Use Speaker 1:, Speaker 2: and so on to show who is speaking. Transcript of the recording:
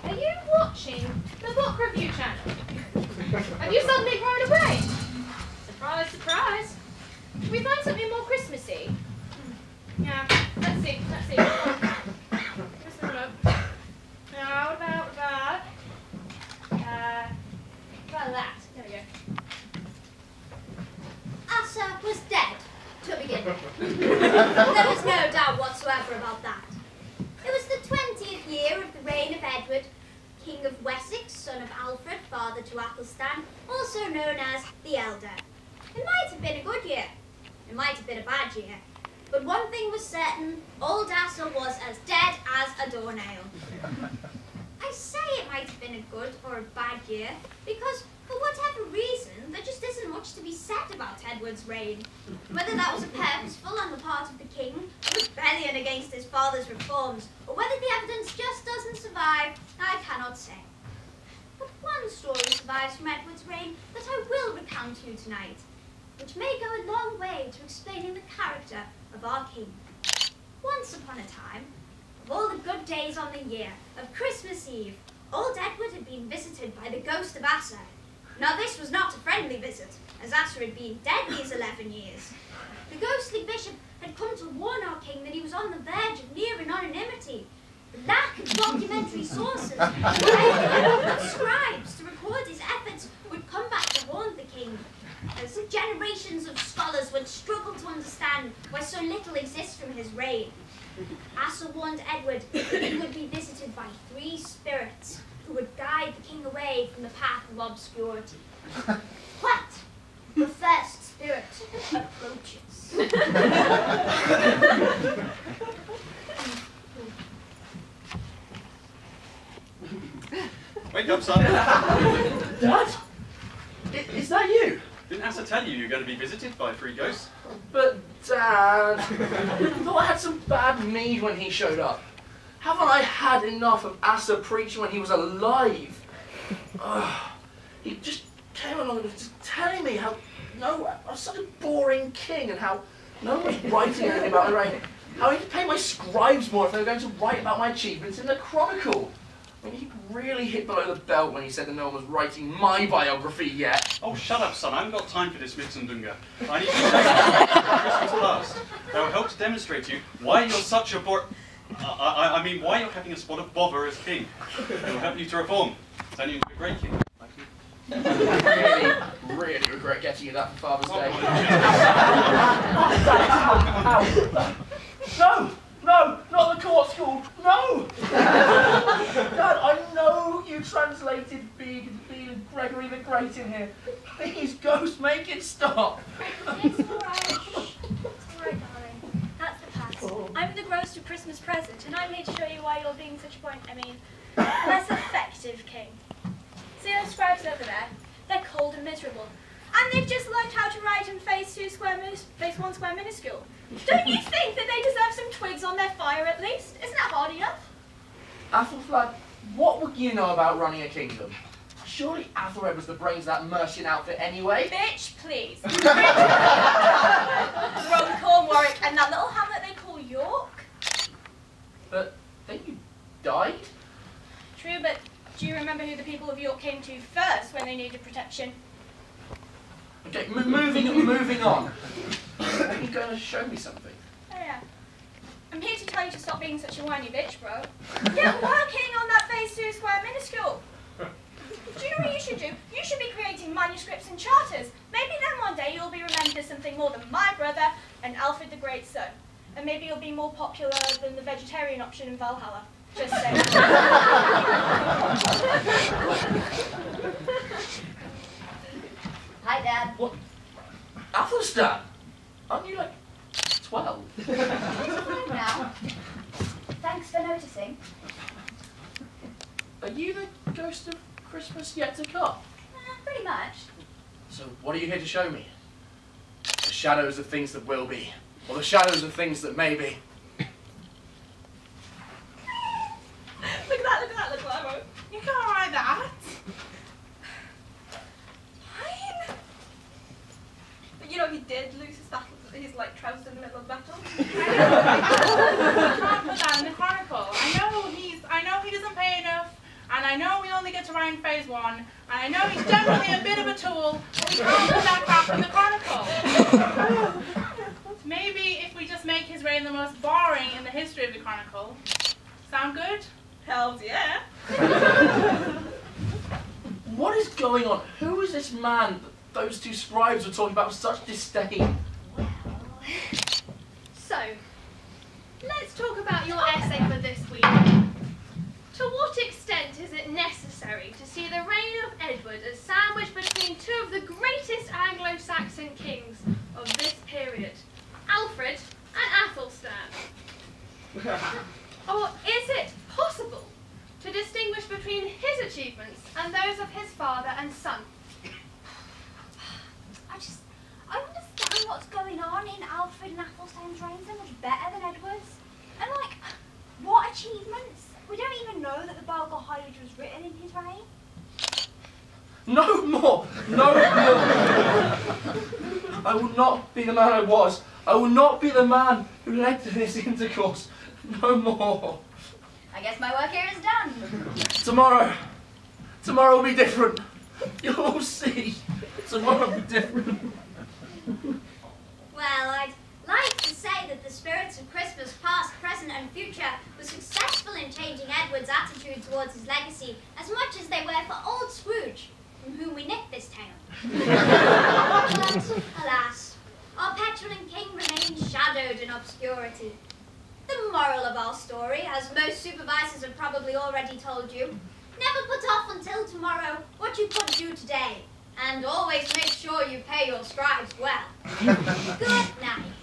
Speaker 1: Are you watching the book review channel? Have you suddenly thrown away? Surprise, surprise. Should we find something more Christmassy? Yeah, let's see. Let's have a look. Now, what about that? There we go.
Speaker 2: Asa was dead, to begin with. There was no doubt whatsoever about that. It was the 20th year of the reign of Edward, King of Wessex, son of Alfred, father to Athelstan, also known as the Elder. It might have been a good year. It might have been a bad year. But one thing was certain, old Asa was as dead as a doornail. I say it might have been a good or a bad year because, for whatever reason, there just isn't much to be said about Edward's reign. Whether that was purposeful on the part of the king, a rebellion against his father's reforms, or whether the evidence just doesn't survive, I cannot say. But one story survives from Edward's reign that I will recount to you tonight, which may go a long way to explaining the character of our king. Once upon a time, of all the good days on the year, of Christmas Eve, old Edward had been visited by the ghost of Asa. Now this was not a friendly visit, as Asa had been dead these 11 years. The ghostly bishop had come to warn our king that he was on the verge of near anonymity. The lack of documentary sources, and scribes to record his efforts would come back to haunt the king, as generations of scholars would struggle to understand why so little exists from his reign. Asa warned Edward that he would be visited by 3 spirits who would guide the king away from the path of obscurity. But the first spirit approaches.
Speaker 3: Wake up, son.
Speaker 4: Dad? Is that you?
Speaker 3: Didn't Asa tell you were going to be visited by 3 ghosts?
Speaker 4: But, Dad, I thought I had some bad mead when he showed up. Haven't I had enough of Asa preaching when he was alive? He just came along and just telling me how I was such a boring king and how no one was writing anything about my reign. How I need to pay my scribes more if they were going to write about my achievements in the Chronicle. I mean, he really hit below the belt when he said that no one was writing my biography yet.
Speaker 3: Oh, shut up, son. I haven't got time for this Mitsundunga. I need to take Christmas past. That will help to demonstrate to you why you're such a I mean, why you're having a spot of bother as king. It will help you to reform. Turn you into a great king. Like you.
Speaker 4: Really regret getting you that for Father's Day. No, not the court school. No! Dad, I know you translated Bede to be Gregory the Great in here. Please, Ghost, make it stop.
Speaker 2: It's all right. It's all right, darling. That's the past.
Speaker 5: Oh. I'm the ghost of Christmas present, and I'm here to show you why you're being such a less effective king. See those scribes over there? They're cold and miserable. And they've just learned how to write in phase 1 square minuscule. Don't you think that they deserve some twigs on their fire at least? Isn't that hard enough?
Speaker 4: Athelflaed, what would you know about running a kingdom? Surely Athelred was the brains of that Mercian outfit anyway.
Speaker 5: Bitch, please. Runcorn, Warwick, and that little hamlet they call York.
Speaker 4: But then you died?
Speaker 5: True, but do you remember who the people of York came to first when they needed protection?
Speaker 4: Okay, moving on. Are you going to show me something?
Speaker 5: Oh yeah. I'm here to tell you to stop being such a whiny bitch, bro. Get working on that phase 2 square minuscule. Do you know what you should do? You should be creating manuscripts and charters. Maybe then one day you'll be remembered as something more than my brother and Alfred the Great's son. And maybe you'll be more popular than the vegetarian option in Valhalla. Just saying.
Speaker 2: Hi, Dad.
Speaker 4: What? Athelstan? Aren't you like 12?
Speaker 2: It's fine now. Thanks for noticing.
Speaker 4: Are you the ghost of Christmas yet to come?
Speaker 2: Pretty much.
Speaker 4: So what are you here to show me? The shadows of things that will be, or the shadows of things that may be.
Speaker 5: Look at that.
Speaker 1: You can't write that.
Speaker 5: Fine. But you know he did lose his battle. His trousers in the middle of the battle.
Speaker 1: I can't put that in the Chronicle. I know he doesn't pay enough
Speaker 6: And I know we only get to Ryan phase 1, and I know he's generally a bit of a tool, but we can't put that crap in the Chronicle. Maybe if we just make his reign the most boring in the history of the Chronicle. Sound good?
Speaker 5: Hells yeah.
Speaker 4: What is going on? Who is this man that those two scribes were talking about with such disdain?
Speaker 1: So, let's talk about your essay for this week. To what extent is it necessary to see the reign of Edward as sandwiched between two of the greatest Anglo-Saxon kings of this period, Alfred and Athelstan? Or is it possible to distinguish between his achievements and those of his father and son?
Speaker 2: I understand what's going on in Alfred and Athelstan's reign so much better than Edward's. And like, what achievements? We don't even know that the Bulgar Hydra was written in his reign.
Speaker 4: No more! No more! I will not be the man I was. I will not be the man who led to this intercourse. No more.
Speaker 2: I guess my work here is done.
Speaker 4: Tomorrow will be different. You'll all see. Tomorrow will be different.
Speaker 2: Well, I'd like to say that the spirits of Christmas past, present and future were successful in changing Edward's attitude towards his legacy as much as they were for old Scrooge, from whom we nicked this tale. But, alas, our petulant king remains shadowed in obscurity. The moral of our story, as most supervisors have probably already told you, never put off until tomorrow what you could do today, and always make sure you pay your scribes well. Good night.